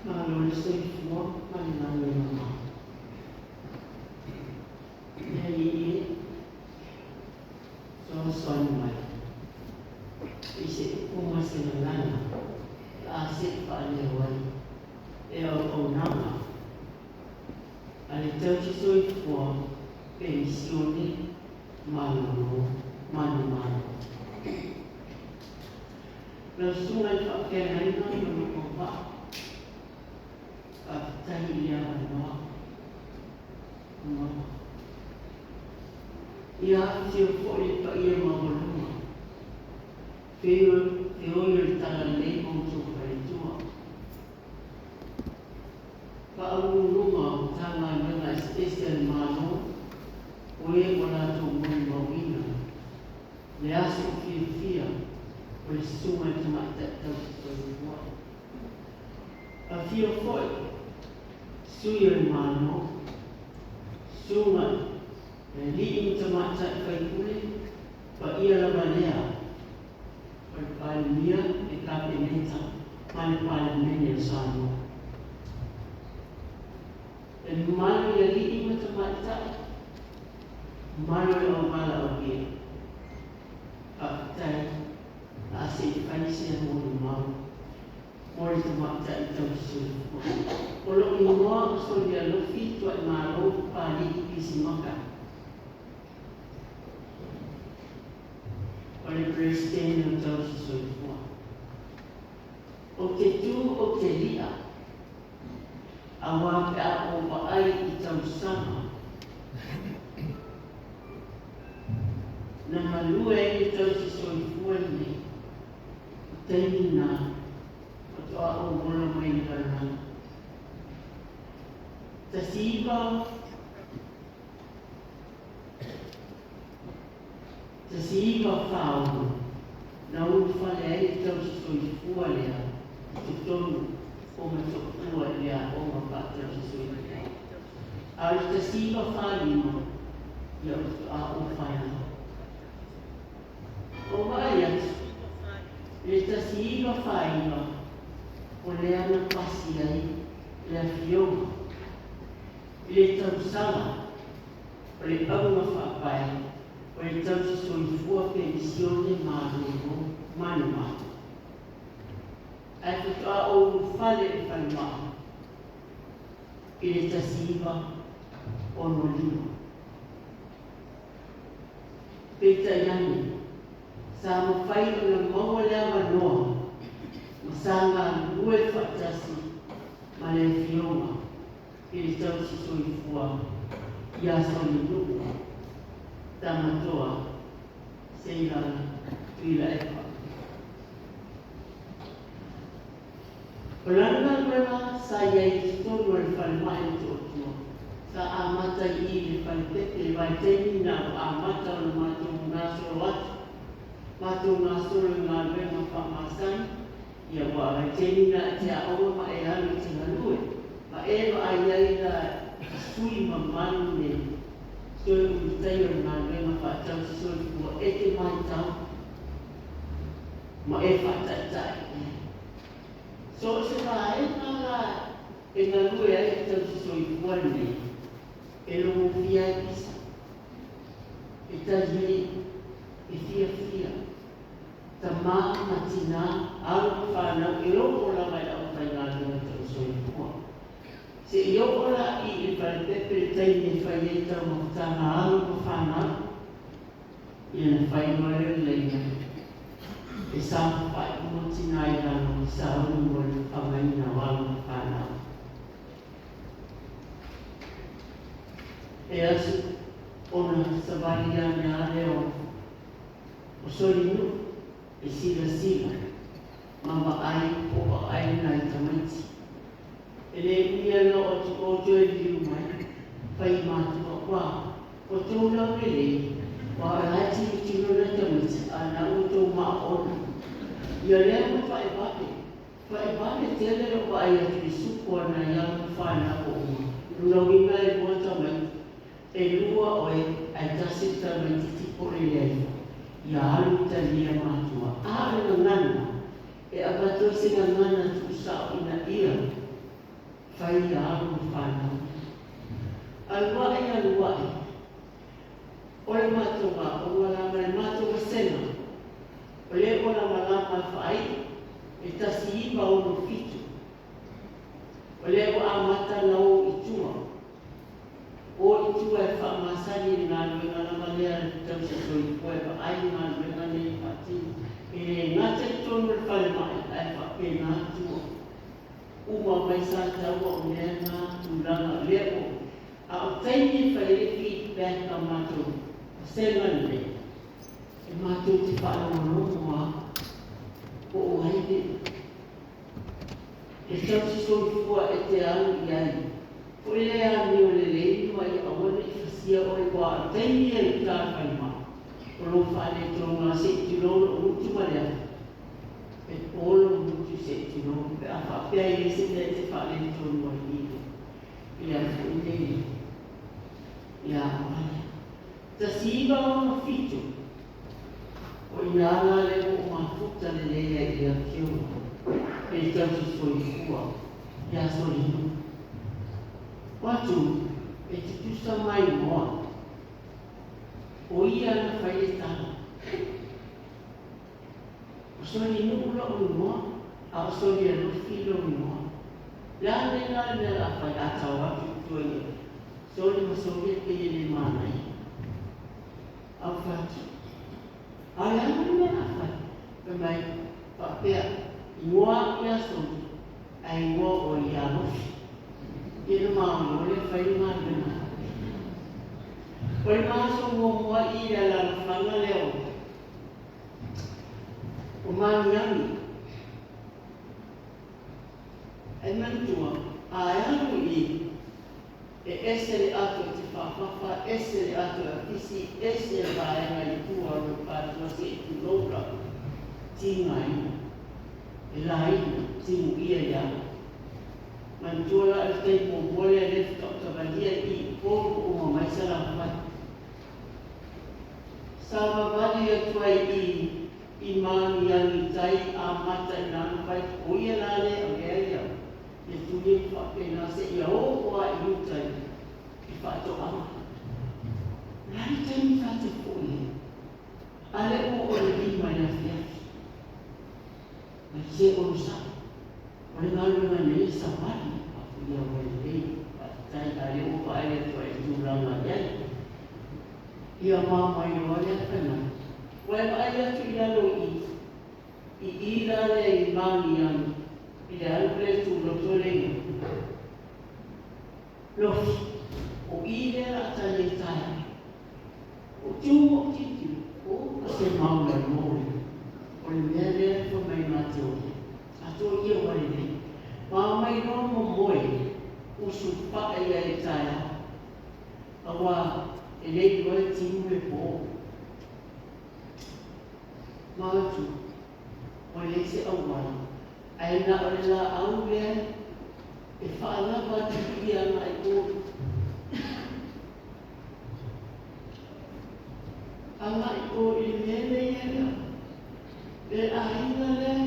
Malo sei fuori, ma non è mamma. Lei sono mai. Dice come se non hanno. La si fa le vuoi. E ho un'ama. All'interno ci sono fuori, pensioni, mano. Langsung ay pakailan ng mga kupa at tahiliyan Ia siya po ito iya mga Pero yung talalay kong super ito. Kaamulunga, tama na na estel mano, uye wala itong mawina. Liaso fia. Presuma de mata Afio foi suyo hermano suma li mata kai pule pa ia la balea pa palmia e capimenta palmenia sano el malo ya li mata malo o mala o kia tai Asik kaisnya mau itu maksa itu sulit. Kalau semua sudah lebih tuan malu pagi isi makan. Oleh presiden itu sulit. Okey tu okey dia. Awak apa ai itu sama. Nama luai itu sulit ni. Termina atau aku boleh main dalam tersiba fau não falei então estou fora estou como estou fora como para estou al tersiba falimo eu aku final o vai Esta siga faiva, olhar na passeia, la Afioga, esta usada, olhar uma fapai, olhar se sua pensão de mano. Aí tu a o fale palma, esta siga onolino. Peta yani. Sama fai na mawala manoa masanga luwe fatasi male Afioga ili tau sisoi fua ia SOLINU'U tamatoa seila tuila epa Pelanggan memang saya itu berfirman itu sa amata ili palpete baiteni na amata matung nasolot Matung nasul ngalwe mapamasan, ya wa jeni na tia awa maehalu tingalue, maero ayai na sui mamanu ne, sui utayo ngalwe mapatau sui kuwa ete maitau, maefatai. So sebae nala engalue ay tau sui kuwa ne, elo mufia bisa, itajili Fia. Tama matina al fana ilo ola mai au tainga no so fo. Se io ola I parte per taini faieta motana al fana in fai mare lenga. E sa fai motina ira no sa un bol famai na wal fana. E asu ona sabaria na leo SOLINU'U e sila mama ai po ai na tamati ele ia no o joe di mai pai matu kwa o to la vele wa la ti ti no na tamati ana o to ma ona ia le mo pai ba te le o ai ti su ko na ya fa na ko no mi mai mo tamai e lua o ai tasi tamati ti po le ia halu talia matua. Ahara na ngana, e abatua se na ngana tu sao ina ia, uma mai sa taua o lea ngā tūranga lea o. A o taini whaere feedback a mātou. Senga le. E mātou te whaanorongoa o o haide. E tausi soifua e te au i ai. Ko e lea ni o le leinu ai a wane i whasia o e wā a taini e i tāwhai mā. O lo whane tō ngā se ti rolo o utu malea. E polo mutu se ti rolo. Pe a whapea i se te te whane tō ngā hiri. I a whaine. Ia whane. Ta siwa o ngā whitu. O i nāna le o ngā futa le lea i a Afioga. E tausi soifua. Ia SOLINU'U. Watu, e te tusa mai moa. O ia na whai e tana. O SOLINU'U lo o moa, a o SOLINU'U lo o moa. Ia nena nera a whai atau atu tuai. Soli ma soli e peye le mānai. Au whatu. Ai anu nera a whai. Pe mai, whapea, ingoa ia soli. Ai ingoa o ia nofi. Ia maungo le whai ngā mena. Pai māso mua i a la whanga leo. O māngiangi. E mantua, a anu i e esere ato te whawhawha, esere ato a pisi, esere vāenga i kua o pātua se i kūroura. Tīnga ina. E la ina, tīngu ia ia. Mantua e te mo mole le whakawahia i pōru o ma maisa la hawai. Sawa wari atua i māni angi tai a mata i nāna pai o ia nāne a mea ia. E tūne whakena se ia o oa i utai i whāto ama. Nāni taimi whāte pōne. Ale o le ki mai a whiafi. Ma se o sa. O le ngāruenga nei sa wari. A kuia o le rei. Tai ale o pa aia tua i tūranga iai. Ia māmai o ale atana. Wai ai atu i lalo i irare i māni anu. I le alupre tu loto lenga. Lofi, o i lera atane tae. O tiumo titi, o se maula mōre. O le mea lera ko mai mate ore. Ato ia wale nei. Māmai no mo moe, usu paa ia e tae. Awa, e lei koe timu e pō. Mātu, o le se awara. Ai na o le la au lea, e whaalawa tiki ana i kōru. Ana i kōru i mele i ea. Le ahina lea,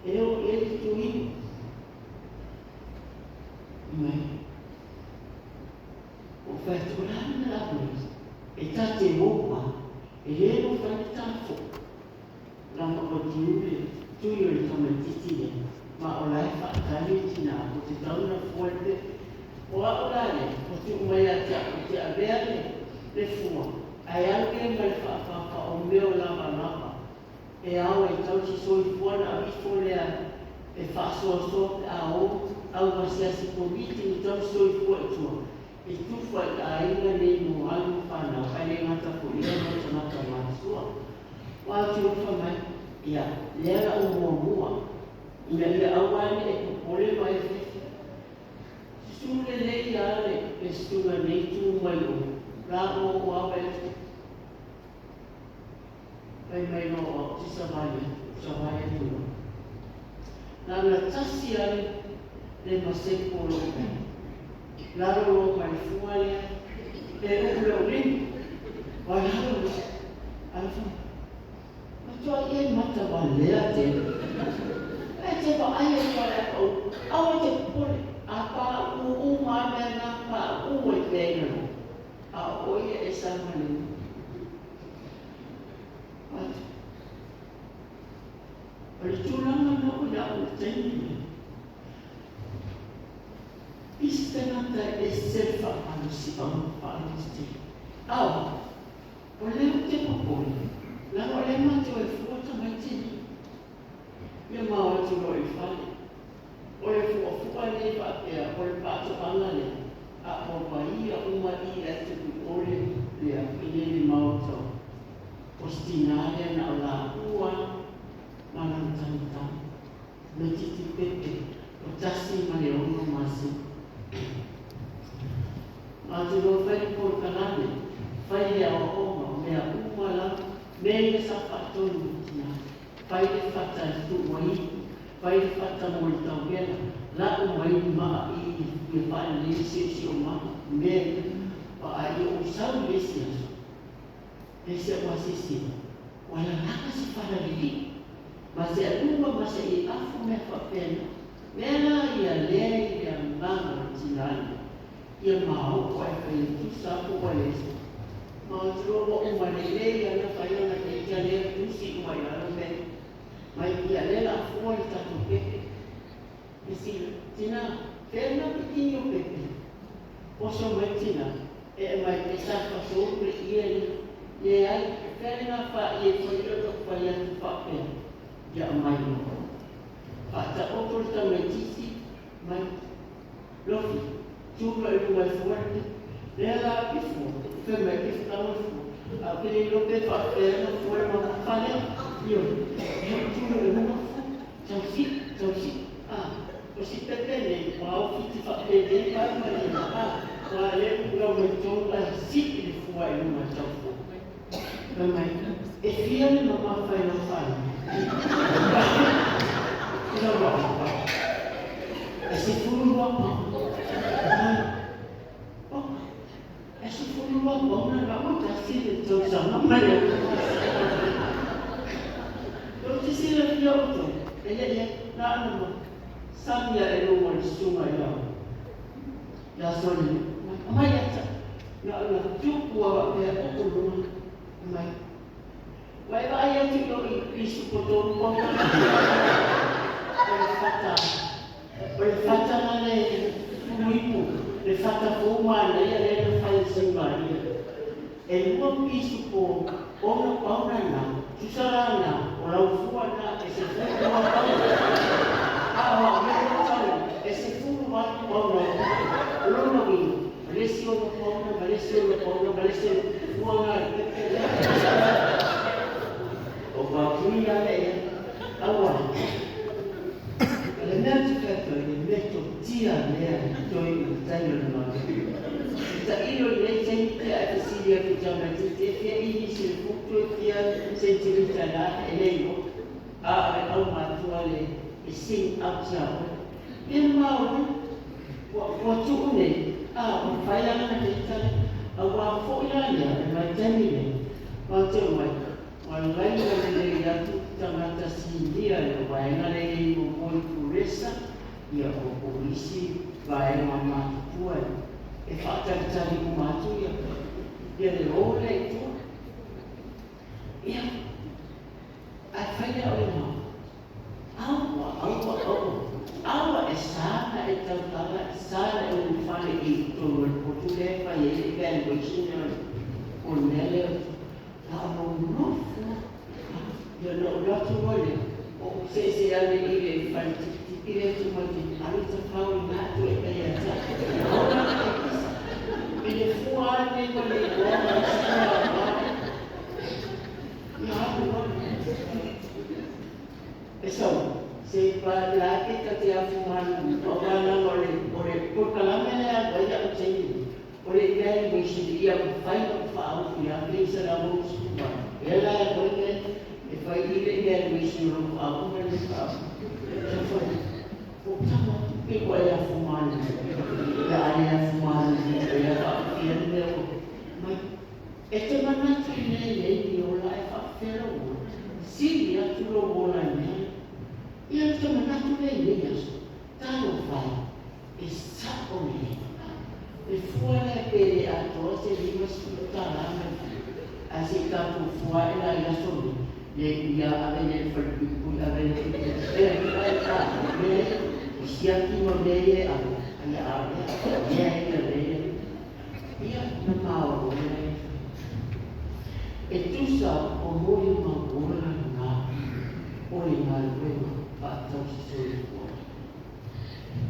e o e te tuhi. Mai. O whaitorana la pōs, e tate moa, e rero whani tāwho. Rama o tiure, tui o le tamatiti le, ma o lai whaatari tina, o te tauna fuerte, o a o lale, o te umai a te avea le fua. Ai auke mai whaafaka o meo lava lava. E awa i tausi soi fuana a wifo lea, e whaasoasoa pe a o, au masiasi komiti ni tausi soi fua i tua. E tufa i a inga nei mo alu whanau, ai le ngata ko ia mo tanaka māsua. Wāti ofa mai, ia, lera o mua. Ia ia awane e kupole mai whiwhi. Sule lei ale, e stunga nei tū mai o. Rā o awa e te. Pai mai no o te savaya tūra. Nāna tasi ale, le masepo lo kai. Laro lo mai fua lea, e upe o ringu. Wai haro lo, alfa. Matua i e mata wa lea te. E te pa aia tua lea kau, awa te pole. A pa u mame na pa u e tēna no. A oia e samani. Watu. Pari tūranga na o ia o tēni. Istenata e sefa anusi anusi. Awa, o leo te popole. La o le mate o e fuata mai tini. Ia maa atu no e whale. O le por pato angale a Hawaii a uma ia te ore le a pile mauto postinale na la ua malantanta no titi pepe o tasi ma le ono masi ma te lo fai por kanane fai le a oma me a uma la me le sa fatonu tina fai le fata tu wai fai le fata mo le tauela la o mai ma i pa le si o ma me pa ai o sau le si wa sisi wala naka si fara li ma se aluma ma se I afu me fa pena me la ia le ia manga tinani ia mau ko ai kai tu sa ko wale ma tro mo o ma le ia na fa ia na ke ia le tu si mai ala me mai ia le la fu ai ta tu pepe isi tina pena pitinho pepe posso mai tina e mai ke sa fa so pre ia le ai pena fa ia foi o fa ia tu fa pena ya mai no fa ta opportunity mai lofi tu vai mai forte ela before foi mai que estava a querer lo que fa pena foi uma falha io tu não tausi o si pepene o fiti fa pede pa marina wa le ga mo la si il fuai uma taufu mai e fia le mama fa na fa ina ba e se furu wa pa e se furu wa pa na ga mo ta si le to sa mama le lo ti si le fia o ele na no Samia e no one suma ya soli mai ata ya na tuku wa pe o lu mai vai vai ati no isu poto ko o fata na le fuipu le fata fo mana ya le fai simbari e no isu ko ona pauna na susarana o la fuana e se fuana esse fundo vai para o lado, parece o povo, parece o lugar. O patrulha é agora. Elemento que é o elemento dia né, que eu tenho no nome. Então ele tem que a Síria que chama de TFI, se futuro que a sensibilidade ele a uma toalha sim abjau bien mau wa tuune o faya na kita wa fo ila ya ma jamile wa te wa lai na le ya tu tanga sindia ya wa na le mo mo puresa ya o polisi va e mama tua e fa ta ni ma tu ya le ole tu ya a faya o Awa e sana e tautala sana e un fare I to potule fa e ben vicino con nelle no io no tu vuole o se alle ile fanti dire tu ma di alta faul ma tu e per ya e fuori con le no se para que te afuman o van ore por calamene a vaya a seguir ore ya me siria fai o fa o ya que será vos ela porque e fai ile ya me siria a o me fa se foi o tamo que vai a fumar ya a fumar ya fa fiel mas este mandato ne o la fa fero si ya tu lo volane ia te manatu le ias, tano fai, e sapo me. E fuera pe a toa se lima sputarame, asi kapu fuera la ia soli, le ia avene farbiku, avene me, siaki mo me a ia na mau me. E tu sa o mori ma ora na, oi na luego. Então, se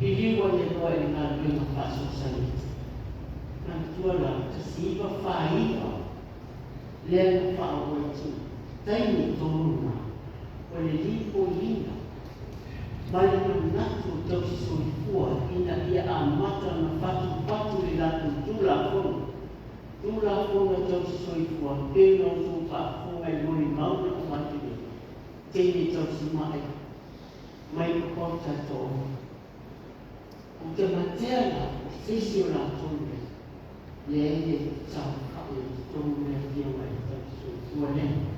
Iliwa le loa i ngā luenga whaso saniti. Nā tuara, ka siiwa whaiwa, lea na whaawai tu, taini tōruna, o le lipo lina. Mai na natu tau si soifua, ina ia a mata na whatu le latu tūla whonu. Tūla whonu tau si soifua, pēno tō whaafonga i mori mauna o matini. Teine tau si mai, mai kokota tō. O te mateana, o whisio la tōne, le ene tau kawe tōne kia mai tau si soifua lena.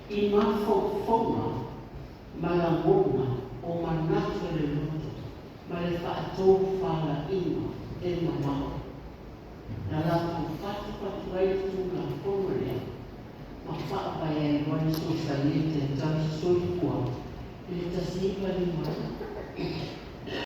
I mawhonga, malamona o manatu le loto, ma le whaatō whala ina e mamau. Na lato whatu ai tūna whonolea, ma whaapai e wani so sa lete tau si soifua, e tasipa ni mai.